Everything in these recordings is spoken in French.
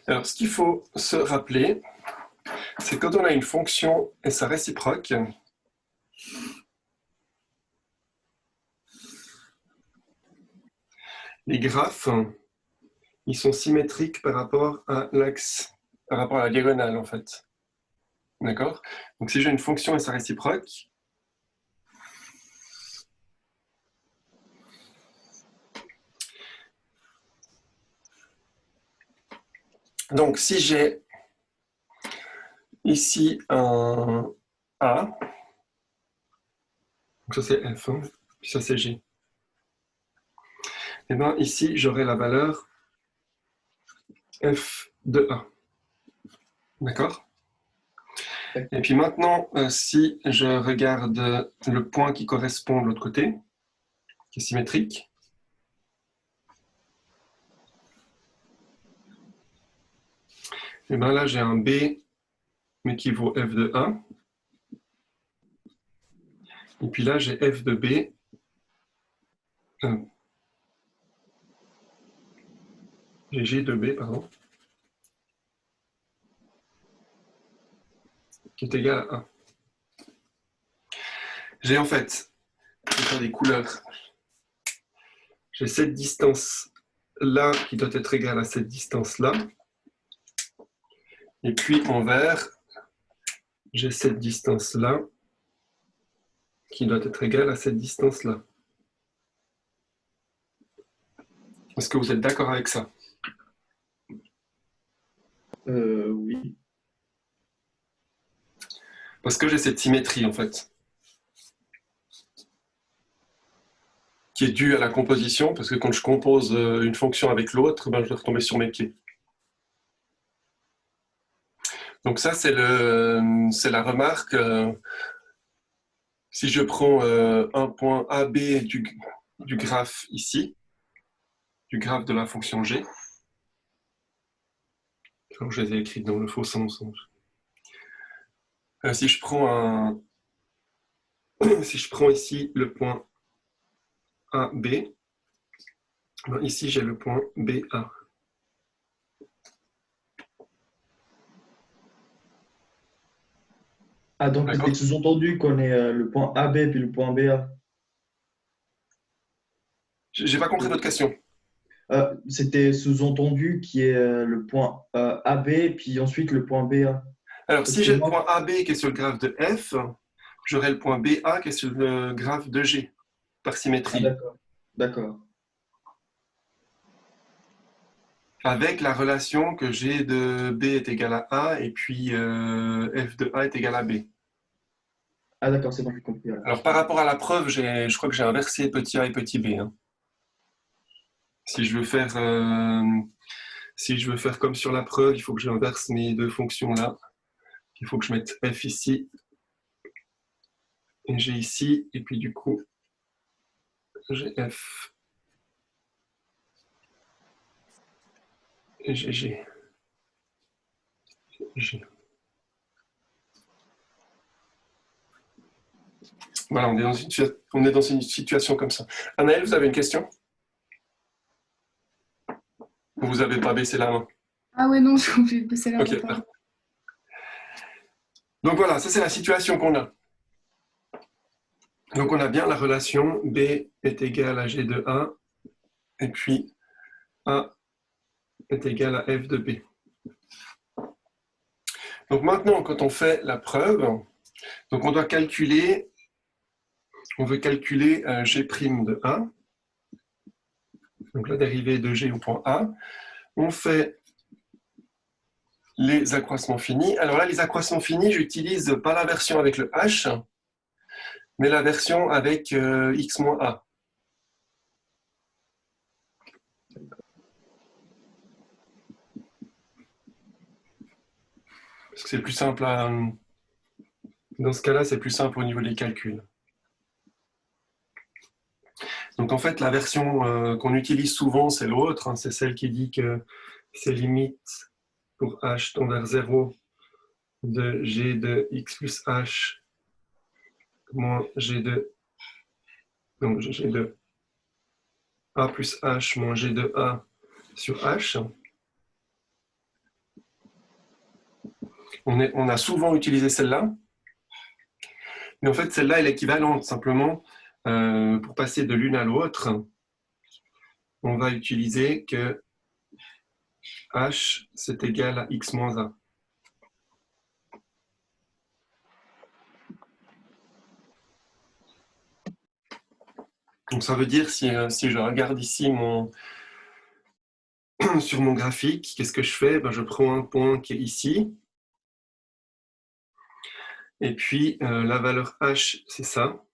Alors, ce qu'il faut se rappeler, c'est quand on a une fonction et sa réciproque, les graphes, ils sont symétriques par rapport à l'axe, par rapport à la diagonale en fait. D'accord? Donc si j'ai une fonction et sa réciproque, donc si j'ai ici un A, donc ça c'est F, puis ça c'est G, et bien ici j'aurai la valeur F de A. D'accord? Et puis maintenant, si je regarde le point qui correspond de l'autre côté, qui est symétrique, et bien là j'ai un B, mais qui vaut F de A. Et puis là j'ai F de B, j'ai G de B, pardon, qui est égal à 1. J'ai en fait, je vais faire des couleurs, j'ai cette distance-là qui doit être égale à cette distance-là. Et puis en vert, j'ai cette distance-là qui doit être égale à cette distance-là. Est-ce que vous êtes d'accord avec ça? Oui. Parce que j'ai cette symétrie en fait, qui est due à la composition, parce que quand je compose une fonction avec l'autre, ben, je dois retomber sur mes pieds. Donc ça, c'est la remarque. Si je prends un point AB du graphe ici, du graphe de la fonction G, alors je les ai écrites dans le faux sens. Si je prends si je prends ici le point AB, ben ici j'ai le point BA. Ah, donc c'était D'accord? sous-entendu qu'on ait le point AB puis le point BA. J'ai pas compris votre question. C'était sous-entendu qui est le point AB puis ensuite le point BA. Alors, Parce si que j'ai le moi, point AB qui est sur le graphe de F, j'aurai le point BA qui est sur le graphe de G, par ah symétrie, d'accord, d'accord. avec la relation que G de B est égal à A et puis F de A est égal à B. Ah d'accord, c'est bon, j'ai compris alors. Alors, par rapport à la preuve, je crois que j'ai inversé petit a et petit b. Hein. Si je veux faire, si je veux faire comme sur la preuve, il faut que j'inverse mes deux fonctions là. Il faut que je mette f ici et g ici, et puis du coup, j'ai f et j'ai g. G. Voilà, on est dans une situation comme ça. Anaël, vous avez une question? Vous n'avez pas baissé la main? Ah ouais, non, j'ai oublié de baisser la main, Ok. pardon. Donc voilà, ça c'est la situation qu'on a. Donc on a bien la relation B est égal à G de A, et puis A est égal à F de B. Donc maintenant, quand on fait la preuve, donc on doit calculer, on veut calculer G' de A, donc la dérivée de G au point A. On fait les accroissements finis. Alors là, les accroissements finis, j'utilise pas la version avec le H, mais la version avec X moins A. Parce que c'est plus simple dans ce cas-là, c'est plus simple au niveau des calculs. Donc en fait, la version qu'on utilise souvent, c'est l'autre, hein, c'est celle qui dit que c'est limite pour h tend vers 0 de g de x plus h moins g de, donc g de a plus h moins g de a sur h. On a souvent utilisé celle-là. Mais en fait, celle-là est l'équivalente. Simplement, pour passer de l'une à l'autre, on va utiliser que h, c'est égal à x moins 1. Donc ça veut dire, si je regarde ici sur mon graphique, qu'est-ce que je fais? Je prends un point qui est ici. Et puis, la valeur h, c'est ça.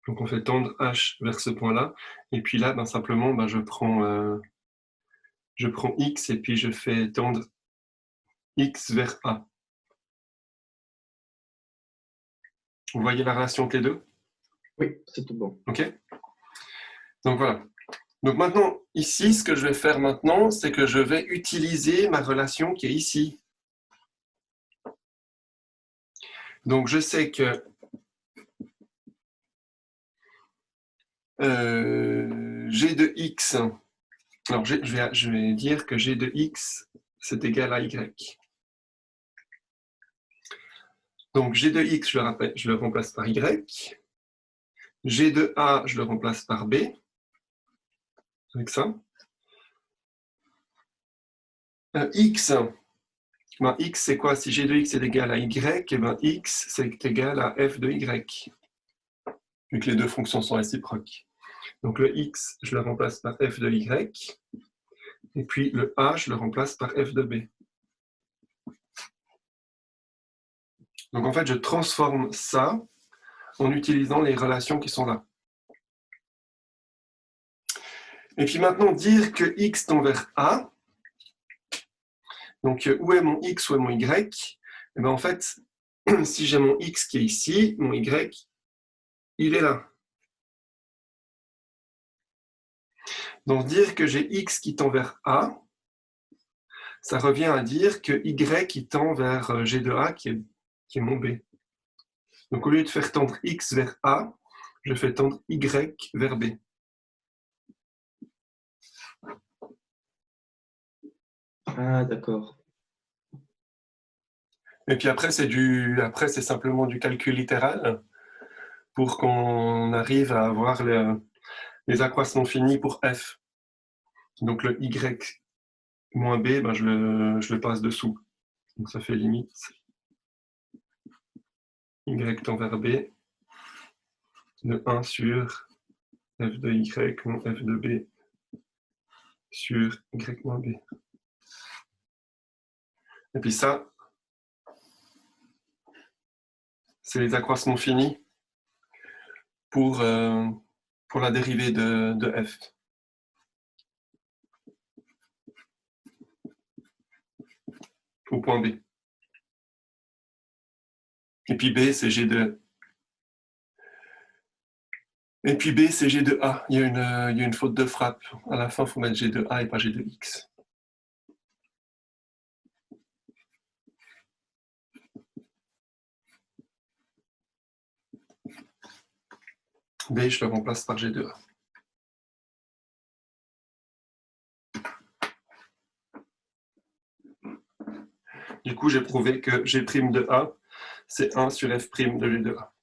Donc on fait tendre h vers ce point-là. Et puis là, simplement, je prends x et puis je fais tendre x vers a. Vous voyez la relation entre les deux? Oui, c'est tout bon. OK. Donc voilà. Donc maintenant, ici, ce que je vais faire maintenant, c'est que je vais utiliser ma relation qui est ici. Donc je sais que g de x, alors je vais dire que g de x, c'est égal à y. Donc g de x, je le remplace par y. G de a, je le remplace par b. Avec ça. X, x c'est quoi? Si g de x est égal à y, x c'est égal à f de y. Vu que les deux fonctions sont réciproques. Donc le x, je le remplace par f de y. Et puis le a, je le remplace par f de b. Donc en fait, je transforme ça en utilisant les relations qui sont là. Et puis maintenant, dire que x tend vers a, donc où est mon x, où est mon y? Et bien en fait, si j'ai mon x qui est ici, mon y, il est là. Donc dire que j'ai x qui tend vers a, ça revient à dire que y qui tend vers g de a, qui est mon b. Donc au lieu de faire tendre x vers a, je fais tendre y vers b. Ah, d'accord. Et puis après, c'est simplement du calcul littéral pour qu'on arrive à avoir les accroissements finis pour f. Donc le y moins b, je le passe dessous. Donc ça fait limite y tend vers b de 1 sur f de y moins f de b sur y moins b. Et puis ça, c'est les accroissements finis pour la dérivée de f. Au point B. Et puis B, c'est G de... Et puis B, c'est G de A. Il y a une faute de frappe. À la fin, il faut mettre G de A et pas G de X. B, je le remplace par G de A. Du coup, j'ai prouvé que G' de A, c'est 1 sur F' de G de A.